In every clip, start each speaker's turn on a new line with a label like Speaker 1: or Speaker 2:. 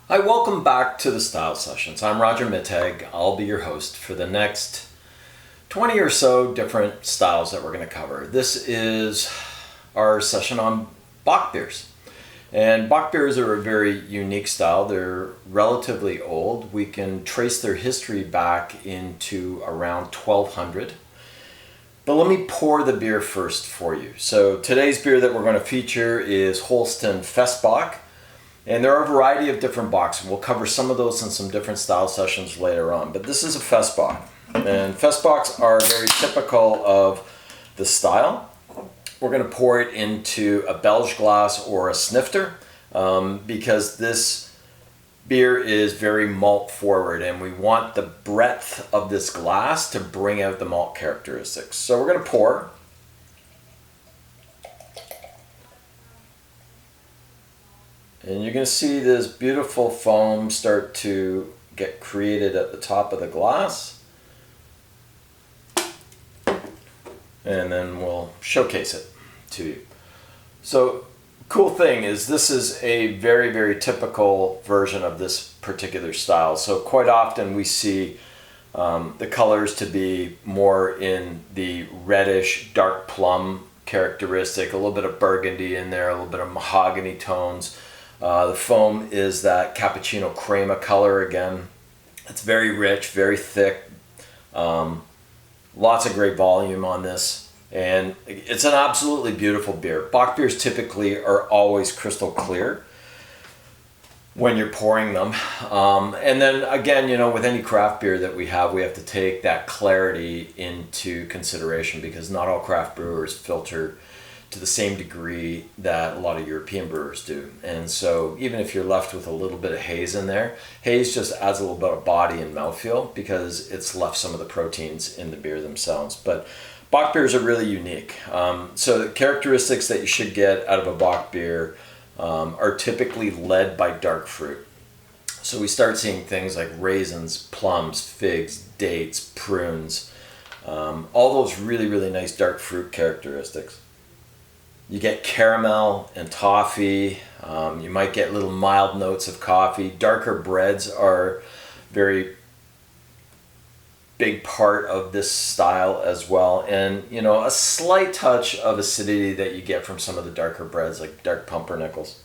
Speaker 1: Hi, welcome back to the Style Sessions. I'm Roger Mittag. I'll be your host for the next 20 or so different styles that we're going to cover. This is our session on Bock Beers. And Bock Beers are a very unique style. They're relatively old. We can trace their history back into around 1200. But let me pour the beer first for you. So today's beer that we're going to feature is Holsten Festbock. And there are a variety of different bocks, and we'll cover some of those in some different style sessions later on. But this is a Festbock. And Festbocks are very typical of the style. We're going to pour it into a Belge glass or a snifter because this beer is very malt forward, and we want the breadth of this glass to bring out the malt characteristics. So we're going to pour. And you're going to see this beautiful foam start to get created at the top of the glass. And then we'll showcase it to you. So, cool thing is this is a very, very typical version of this particular style. So quite often we see the colors to be more in the reddish, dark plum characteristic, a little bit of burgundy in there, a little bit of mahogany tones. The foam is that cappuccino crema color again. It's very rich, very thick. Lots of great volume on this. And it's an absolutely beautiful beer. Bock beers typically are always crystal clear when you're pouring them. And then again, you know, with any craft beer that we have to take that clarity into consideration because not all craft brewers filter to the same degree that a lot of European brewers do. And so even if you're left with a little bit of haze in there, haze just adds a little bit of body and mouthfeel because it's left some of the proteins in the beer themselves. But Bock beers are really unique. So the characteristics that you should get out of a Bock beer are typically led by dark fruit. So we start seeing things like raisins, plums, figs, dates, prunes, all those really, really nice dark fruit characteristics. You get caramel and toffee. You might get little mild notes of coffee. Darker breads are very big part of this style as well. And, you know, a slight touch of acidity that you get from some of the darker breads like dark pumpernickels.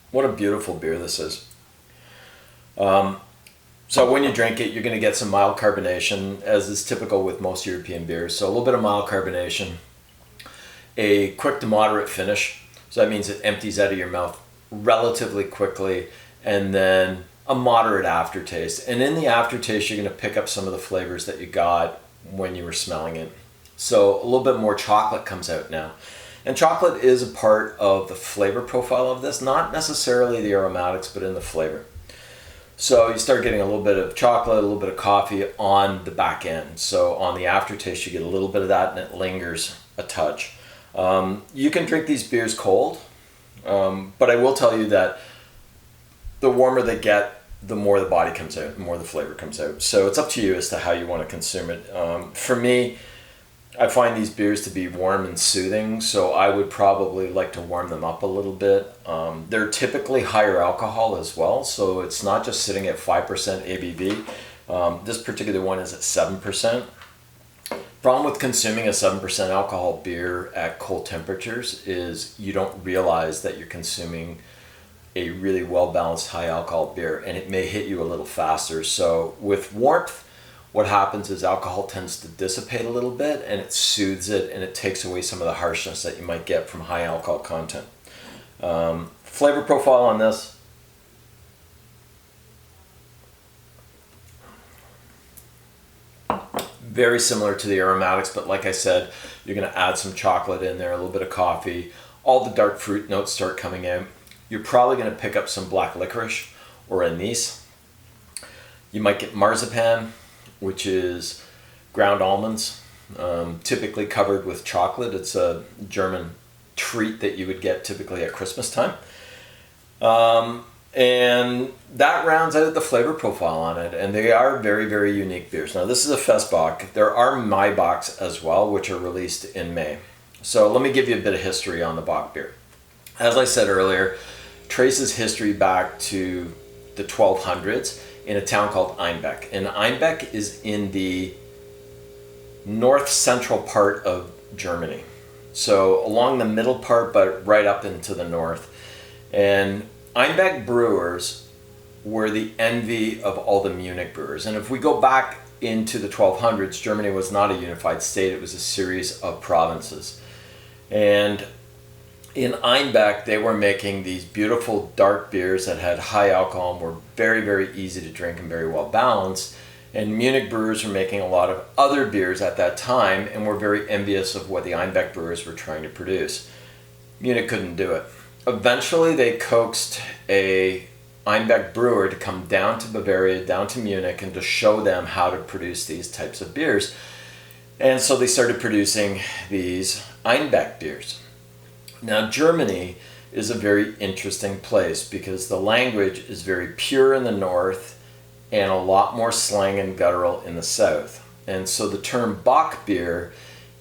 Speaker 1: What a beautiful beer this is. So when you drink it, you're going to get some mild carbonation, as is typical with most European beers. So a little bit of mild carbonation, a quick to moderate finish. So that means it empties out of your mouth relatively quickly, and then a moderate aftertaste. And in the aftertaste, you're going to pick up some of the flavors that you got when you were smelling it. So a little bit more chocolate comes out now. And chocolate is a part of the flavor profile of this, not necessarily the aromatics, but in the flavor. So you start getting a little bit of chocolate, a little bit of coffee on the back end. So on the aftertaste, you get a little bit of that, and it lingers a touch. You can drink these beers cold, but I will tell you that the warmer they get, the more the body comes out, the more the flavor comes out. So it's up to you as to how you want to consume it. For me, I find these beers to be warm and soothing, so I would probably like to warm them up a little bit. They're typically higher alcohol as well, so it's not just sitting at 5% ABV. This particular one is at 7%. Problem with consuming a 7% alcohol beer at cold temperatures is you don't realize that you're consuming a really well-balanced high alcohol beer, and it may hit you a little faster. So with warmth, what happens is alcohol tends to dissipate a little bit, and it soothes it, and it takes away some of the harshness that you might get from high alcohol content. Flavor profile on this. Very similar to the aromatics, but like I said, you're going to add some chocolate in there, a little bit of coffee. All the dark fruit notes start coming out. You're probably going to pick up some black licorice or anise. You might get marzipan, which is ground almonds, typically covered with chocolate. It's a German treat that you would get typically at Christmas time. And that rounds out the flavor profile on it, and they are very, very unique beers. Now, this is a Festbock. There are Maibocks as well, which are released in May. So let me give you a bit of history on the Bock Beer. As I said earlier, traces history back to the 1200s in a town called Einbeck. And Einbeck is in the north central part of Germany. So along the middle part, but right up into the north. And Einbeck brewers were the envy of all the Munich brewers. And if we go back into the 1200s, Germany was not a unified state. It was a series of provinces. And in Einbeck, they were making these beautiful dark beers that had high alcohol and were very, very easy to drink and very well balanced. And Munich brewers were making a lot of other beers at that time and were very envious of what the Einbeck brewers were trying to produce. Munich couldn't do it. Eventually, they coaxed a Einbeck brewer to come down to Bavaria, down to Munich, and to show them how to produce these types of beers. And so they started producing these Einbeck beers. Now, Germany is a very interesting place because the language is very pure in the north and a lot more slang and guttural in the south. And so the term Bock Beer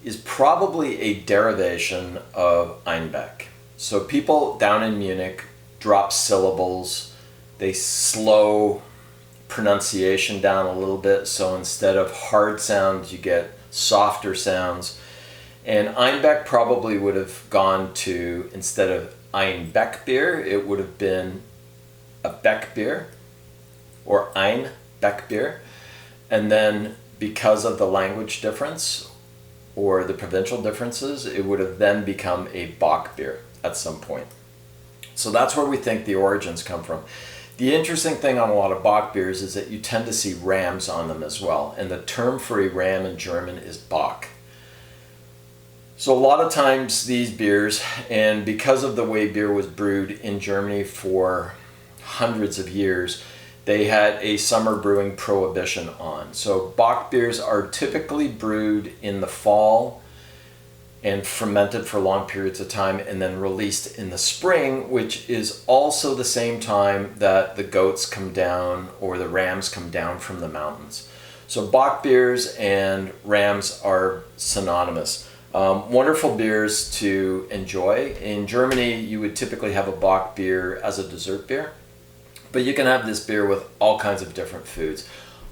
Speaker 1: is probably a derivation of Einbeck. So people down in Munich drop syllables, they slow pronunciation down a little bit, so instead of hard sounds you get softer sounds. And Einbeck probably would have gone to, instead of Einbeck beer, it would have been a Beck beer or Ein Beck beer. And then because of the language difference or the provincial differences, it would have then become a Bock beer at some point. So that's where we think the origins come from. The interesting thing on a lot of Bock beers is that you tend to see rams on them as well. And the term for a ram in German is Bock. So a lot of times these beers, and because of the way beer was brewed in Germany for hundreds of years, they had a summer brewing prohibition on. So Bock beers are typically brewed in the fall and fermented for long periods of time and then released in the spring, which is also the same time that the goats come down or the rams come down from the mountains. So Bock beers and rams are synonymous. Wonderful beers to enjoy. In Germany, you would typically have a Bock beer as a dessert beer, but you can have this beer with all kinds of different foods.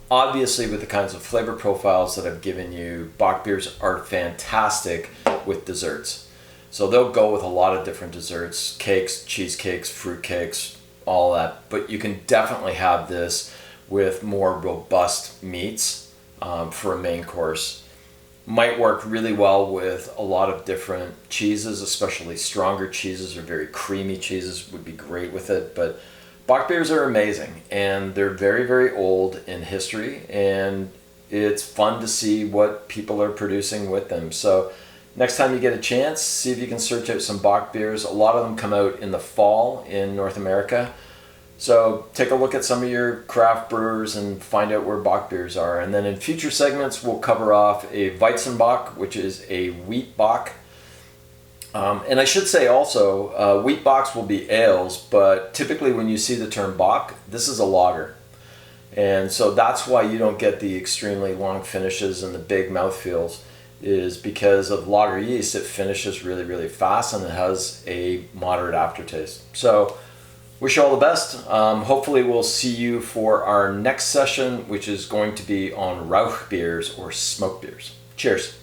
Speaker 1: Obviously, with the kinds of flavor profiles that I've given you, Bock beers are fantastic with desserts. So they'll go with a lot of different desserts, cakes, cheesecakes, fruit cakes, all that. But you can definitely have this with more robust meats for a main course. Might work really well with a lot of different cheeses, especially stronger cheeses or very creamy cheeses would be great with it. But Bock beers are amazing, and they're very, very old in history, and it's fun to see what people are producing with them. So next time you get a chance, see if you can search out some Bock beers. A lot of them come out in the fall in North America. So take a look at some of your craft brewers and find out where Bock beers are. And then in future segments, we'll cover off a Weizenbock, which is a wheat bock. And I should say also, wheat bocks will be ales, but typically when you see the term bock, this is a lager. And so that's why you don't get the extremely long finishes and the big mouthfeels, is because of lager yeast. It finishes really, really fast and it has a moderate aftertaste. So wish you all the best. Hopefully we'll see you for our next session, which is going to be on Rauch beers or smoke beers. Cheers.